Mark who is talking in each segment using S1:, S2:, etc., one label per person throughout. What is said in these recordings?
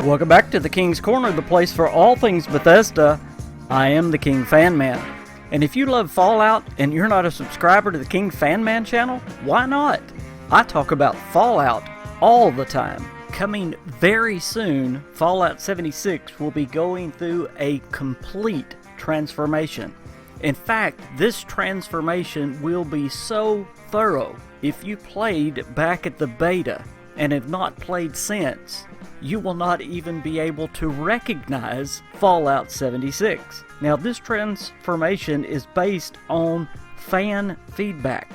S1: Welcome back to the King's Corner, the place for all things Bethesda. I am the KingFanMan. And if you love Fallout and you're not a subscriber to the KingFanMan channel, why not? I talk about Fallout all the time. Coming very soon, Fallout 76 will be going through a complete transformation. In fact, this transformation will be so thorough. If you played back at the beta and have not played since, you will not even be able to recognize Fallout 76. Now, this transformation is based on fan feedback,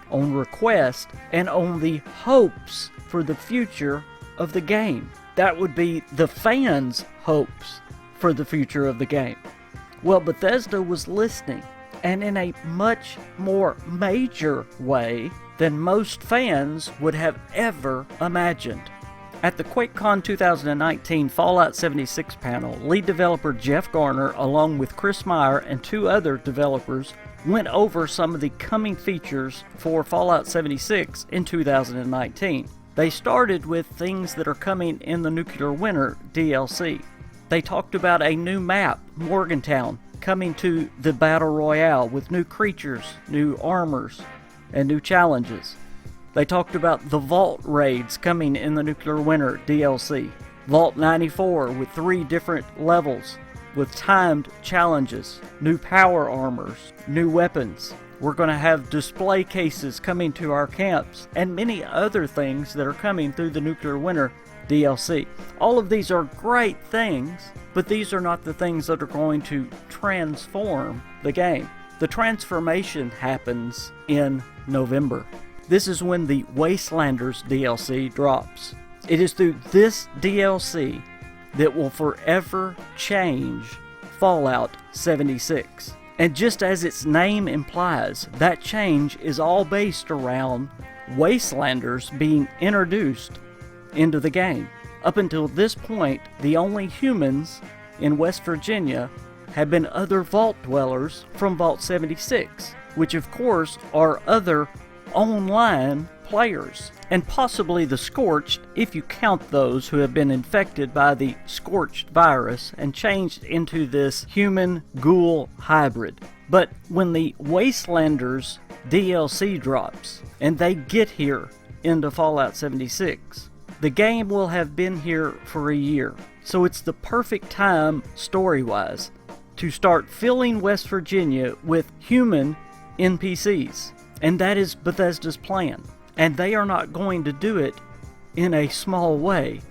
S1: on request, and on the hopes for the future of the game. That would be the fans' hopes for the future of the game. Well, Bethesda was listening, and in a much more major way than most fans would have ever imagined. At the QuakeCon 2019 Fallout 76 panel, lead developer Jeff Garner, along with Chris Meyer and two other developers, went over some of the coming features for Fallout 76 in 2019. They started with things that are coming in the Nuclear Winter DLC. They talked about a new map, Morgantown, coming to the Battle Royale with new creatures, new armors, and new challenges. They talked about the Vault raids coming in the Nuclear Winter DLC. Vault 94 with 3 different levels with timed challenges, new power armors, new weapons. We're going to have display cases coming to our camps, and many other things that are coming through the Nuclear Winter DLC. All of these are great things, but these are not the things that are going to transform the game. The transformation happens in November. This is when the Wastelanders DLC drops. It is through this DLC that will forever change Fallout 76. And just as its name implies, that change is all based around Wastelanders being introduced into the game. Up until this point, the only humans in West Virginia have been other Vault dwellers from Vault 76, which of course are other online players, and possibly the Scorched, if you count those who have been infected by the Scorched virus and changed into this human-ghoul hybrid. But when the Wastelanders DLC drops, and they get here into Fallout 76, the game will have been here for a year. So it's the perfect time, story-wise, to start filling West Virginia with human NPCs. And that is Bethesda's plan. And they are not going to do it in a small way.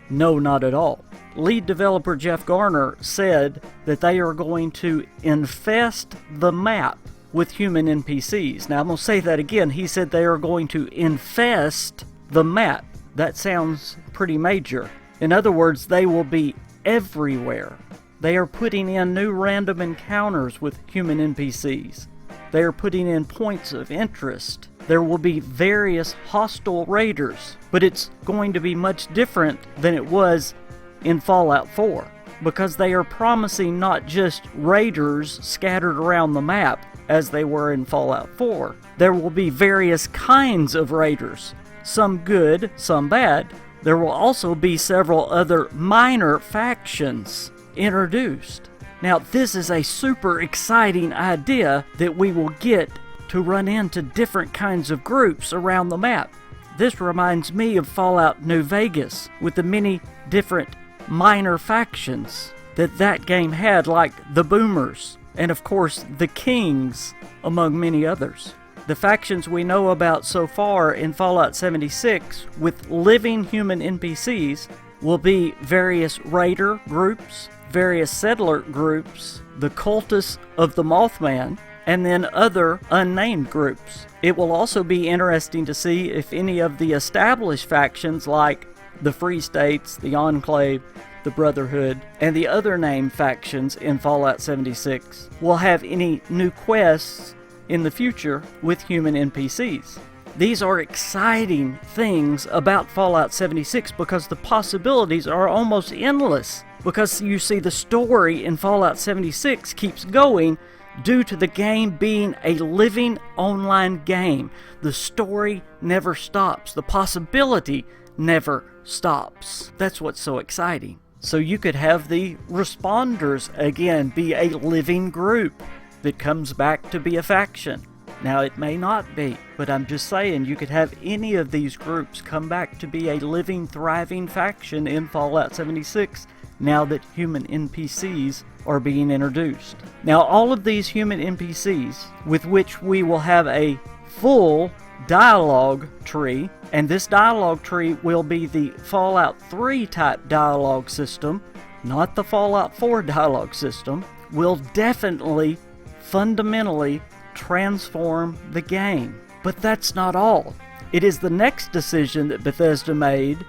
S1: No, not at all. Lead developer Jeff Garner said that they are going to infest the map with human NPCs. Now I'm going to say that again. He said they are going to infest the map. That sounds pretty major. In other words, they will be everywhere. They are putting in new random encounters with human NPCs. They are putting in points of interest. There will be various hostile raiders, but it's going to be much different than it was in Fallout 4, because they are promising not just raiders scattered around the map as they were in Fallout 4. There will be various kinds of raiders, some good, some bad. There will also be several other minor factions introduced. Now, this is a super exciting idea that we will get to run into different kinds of groups around the map. This reminds me of Fallout New Vegas with the many different minor factions that game had, like the Boomers and of course the Kings, among many others. The factions we know about so far in Fallout 76 with living human NPCs will be various raider groups, various settler groups, the cultists of the Mothman, and then other unnamed groups. It will also be interesting to see if any of the established factions like the Free States, the Enclave, the Brotherhood, and the other named factions in Fallout 76 will have any new quests in the future with human NPCs. These are exciting things about Fallout 76 because the possibilities are almost endless. Because you see, the story in Fallout 76 keeps going due to the game being a living online game. The story never stops. The possibility never stops. That's what's so exciting. So you could have the responders again be a living group that comes back to be a faction. Now it may not be, but I'm just saying you could have any of these groups come back to be a living, thriving faction in Fallout 76 now that human NPCs are being introduced. Now all of these human NPCs, with which we will have a full dialogue tree, and this dialogue tree will be the Fallout 3 type dialogue system, not the Fallout 4 dialogue system, will definitely fundamentally transform the game. But that's not all. It is the next decision that Bethesda made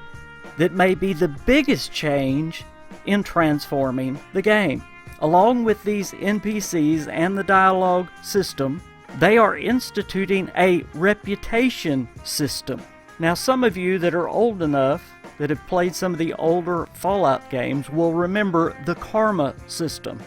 S1: that may be the biggest change in transforming the game. Along with these NPCs and the dialogue system, they are instituting a reputation system. Now, some of you that are old enough that have played some of the older Fallout games will remember the karma system.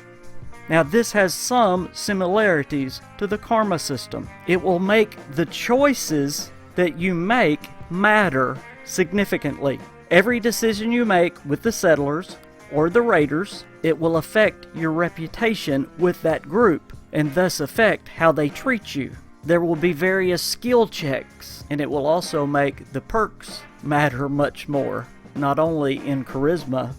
S1: Now, this has some similarities to the karma system. It will make the choices that you make matter significantly. Every decision you make with the settlers or the raiders, it will affect your reputation with that group, and thus affect how they treat you. There will be various skill checks, and it will also make the perks matter much more, not only in charisma,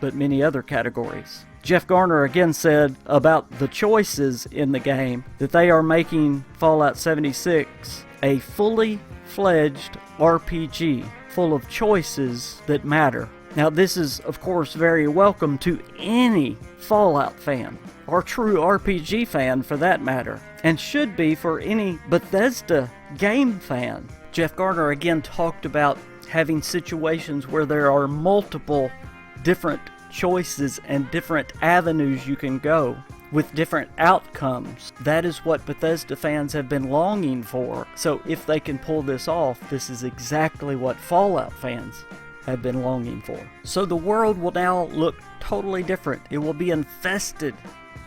S1: but many other categories. Jeff Garner again said about the choices in the game that they are making Fallout 76 a fully fledged RPG full of choices that matter. Now this is of course very welcome to any Fallout fan, or true RPG fan for that matter, and should be for any Bethesda game fan. Jeff Garner again talked about having situations where there are multiple different choices and different avenues you can go with different outcomes. That is what Bethesda fans have been longing for. So if they can pull this off, this is exactly what Fallout fans have been longing for. So the world will now look totally different. It will be infested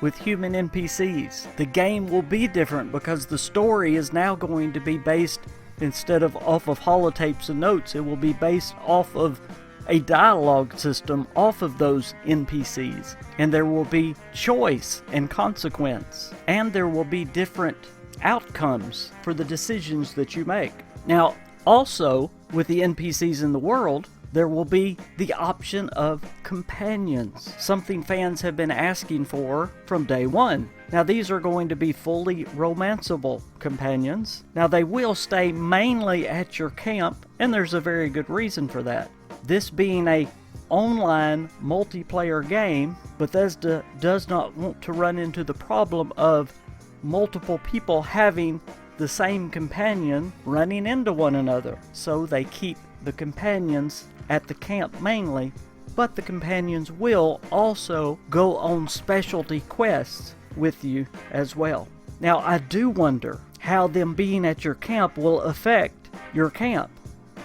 S1: with human NPCs. The game will be different because the story is now going to be based, instead of off of holotapes and notes, it will be based off of a dialogue system off of those NPCs. And there will be choice and consequence. And there will be different outcomes for the decisions that you make. Now, also, with the NPCs in the world, there will be the option of companions, something fans have been asking for from day one. Now these are going to be fully romanceable companions. Now they will stay mainly at your camp, and there's a very good reason for that. This being a online multiplayer game, Bethesda does not want to run into the problem of multiple people having the same companion running into one another. So they keep the companions at the camp mainly, but the companions will also go on specialty quests with you as well. Now I do wonder how them being at your camp will affect your camp.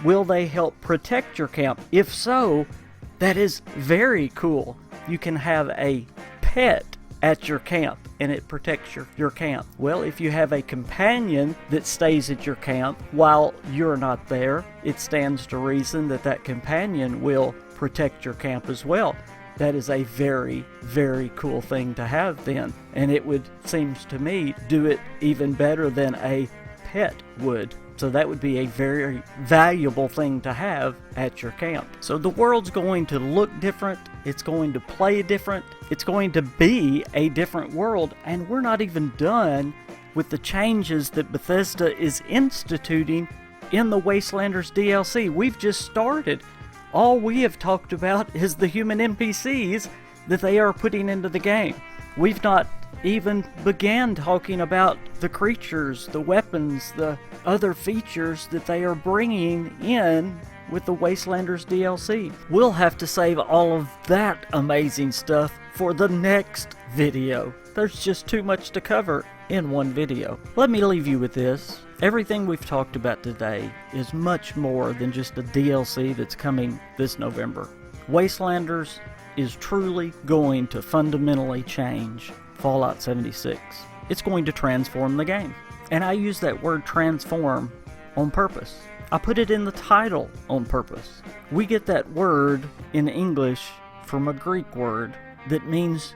S1: Will they help protect your camp? If so, that is very cool. You can have a pet at your camp and it protects your camp. Well, if you have a companion that stays at your camp while you're not there, it stands to reason that that companion will protect your camp as well. That is a very, very cool thing to have then, and it would, seems to me, do it even better than a pet would. So that would be a very valuable thing to have at your camp. So the world's going to look different, it's going to play different, it's going to be a different world, and we're not even done with the changes that Bethesda is instituting in the Wastelanders DLC. We've just started. All we have talked about is the human NPCs that they are putting into the game. We've not even began talking about the creatures, the weapons, the other features that they are bringing in with the Wastelanders DLC. We'll have to save all of that amazing stuff for the next video. There's just too much to cover in one video. Let me leave you with this. Everything we've talked about today is much more than just a DLC that's coming this November. Wastelanders is truly going to fundamentally change Fallout 76. It's going to transform the game. And I use that word transform on purpose. I put it in the title on purpose. We get that word in English from a Greek word that means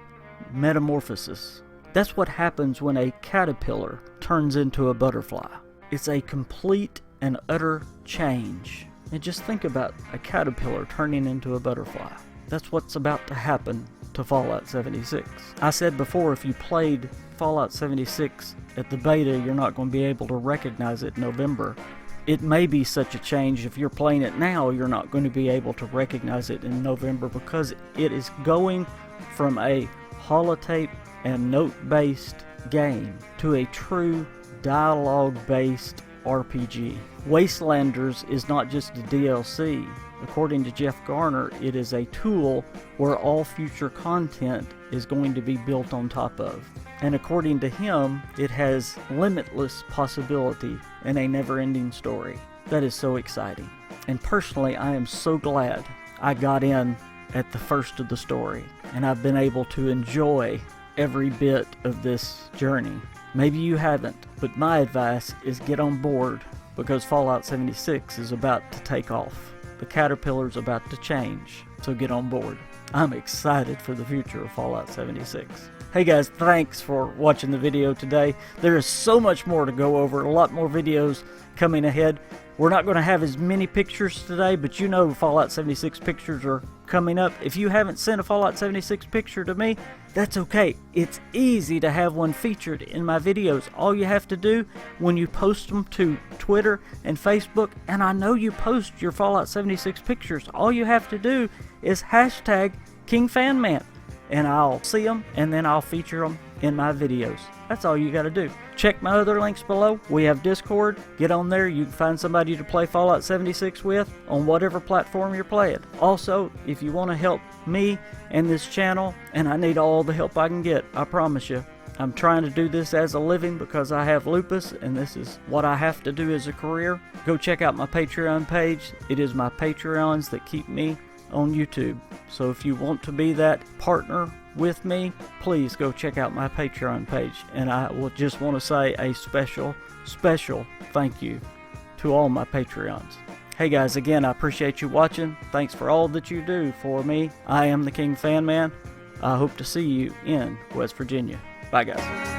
S1: metamorphosis. That's what happens when a caterpillar turns into a butterfly. It's a complete and utter change. And just think about a caterpillar turning into a butterfly. That's what's about to happen to Fallout 76. I said before, if you played Fallout 76 at the beta, you're not going to be able to recognize it in November. It may be such a change. If you're playing it now, you're not going to be able to recognize it in November, because it is going from a holotape and note-based game to a true dialogue-based RPG. Wastelanders is not just a DLC. According to Jeff Garner, it is a tool where all future content is going to be built on top of. And according to him, it has limitless possibility and a never-ending story. That is so exciting. And personally, I am so glad I got in at the first of the story, and I've been able to enjoy every bit of this journey. Maybe you haven't, but my advice is get on board, because Fallout 76 is about to take off. The caterpillar's about to change, so get on board. I'm excited for the future of Fallout 76. Hey guys, thanks for watching the video today. There is so much more to go over, a lot more videos coming ahead. We're not going to have as many pictures today, but you know Fallout 76 pictures are coming up. If you haven't sent a Fallout 76 picture to me, that's okay. It's easy to have one featured in my videos. All you have to do when you post them to Twitter and Facebook, and I know you post your Fallout 76 pictures, all you have to do is hashtag KingFanMan, and I'll see them, and then I'll feature them in my videos. That's all you got to do. Check my other links below. We have Discord. Get on there. You can find somebody to play Fallout 76 with on whatever platform you're playing. Also, if you want to help me and this channel, and I need all the help I can get, I promise you, I'm trying to do this as a living because I have lupus, and this is what I have to do as a career. Go check out my Patreon page. It is my Patreons that keep me on YouTube. So if you want to be that partner with me, please go check out my Patreon page. And I will just want to say a special thank you to all my Patreons. Hey guys, again, I appreciate you watching. Thanks for all that you do for me. I am the KingFanMan. I hope to see you in West Virginia. Bye guys.